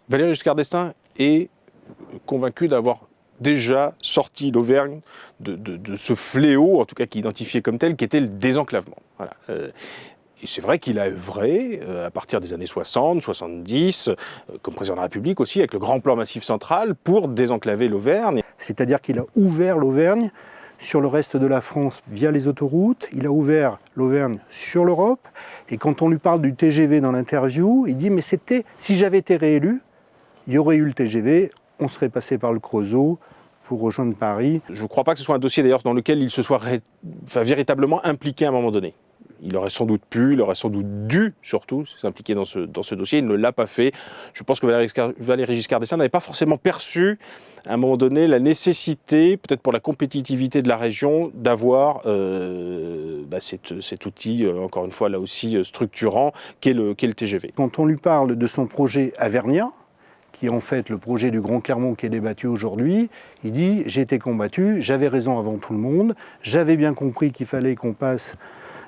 Valéry Giscard d'Estaing est convaincu d'avoir déjà sorti l'Auvergne de ce fléau, en tout cas qui est identifié comme tel, qui était le désenclavement. Voilà. Et c'est vrai qu'il a œuvré à partir des années 60, 70, comme président de la République aussi, avec le grand plan Massif central, pour désenclaver l'Auvergne. C'est-à-dire qu'il a ouvert l'Auvergne sur le reste de la France via les autoroutes, il a ouvert l'Auvergne sur l'Europe, et quand on lui parle du TGV dans l'interview, il dit « mais c'était, si j'avais été réélu, il y aurait eu le TGV, on serait passé par le Creusot pour rejoindre Paris ». Je ne crois pas que ce soit un dossier d'ailleurs dans lequel il se soit véritablement impliqué à un moment donné. Il aurait sans doute pu, il aurait sans doute dû, surtout, s'impliquer dans ce dossier. Il ne l'a pas fait. Je pense que Valéry Giscard d'Estaing n'avait pas forcément perçu, à un moment donné, la nécessité, peut-être pour la compétitivité de la région, d'avoir cet outil, encore une fois, là aussi, structurant, qu'est le TGV. Quand on lui parle de son projet Avernia, qui est en fait le projet du Grand Clermont qui est débattu aujourd'hui, il dit « j'ai été combattu, j'avais raison avant tout le monde, j'avais bien compris qu'il fallait qu'on passe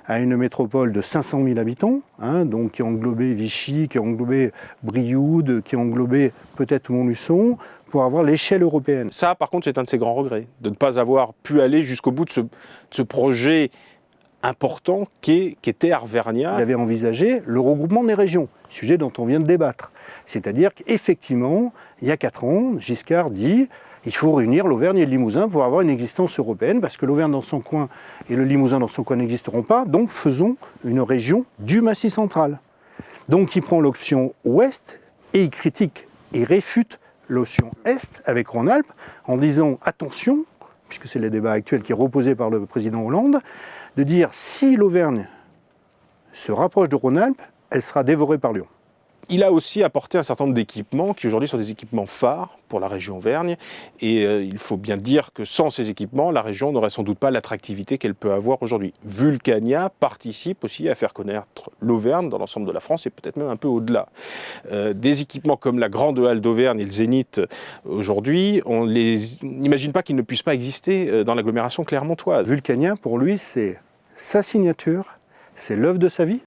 à une métropole de 500 000 habitants, donc qui englobait Vichy, qui englobait Brioude, qui englobait peut-être Montluçon, pour avoir l'échelle européenne. » Ça, par contre, c'est un de ses grands regrets, de ne pas avoir pu aller jusqu'au bout de ce projet important qu'était Avernia. Il avait envisagé le regroupement des régions, sujet dont on vient de débattre. C'est-à-dire qu'effectivement, il y a 4 ans, Giscard dit il faut réunir l'Auvergne et le Limousin pour avoir une existence européenne, parce que l'Auvergne dans son coin et le Limousin dans son coin n'existeront pas, donc faisons une région du Massif central. Donc il prend l'option ouest et il critique et réfute l'option est avec Rhône-Alpes en disant attention, puisque c'est le débat actuel qui est reposé par le président Hollande, de dire si l'Auvergne se rapproche de Rhône-Alpes, elle sera dévorée par Lyon. Il a aussi apporté un certain nombre d'équipements qui aujourd'hui sont des équipements phares pour la région Auvergne. Et il faut bien dire que sans ces équipements, la région n'aurait sans doute pas l'attractivité qu'elle peut avoir aujourd'hui. Vulcania participe aussi à faire connaître l'Auvergne dans l'ensemble de la France et peut-être même un peu au-delà. Des équipements comme la Grande Halle d'Auvergne et le Zénith aujourd'hui, on n'imagine pas qu'ils ne puissent pas exister dans l'agglomération clermontoise. Vulcania, pour lui, c'est sa signature, c'est l'œuvre de sa vie.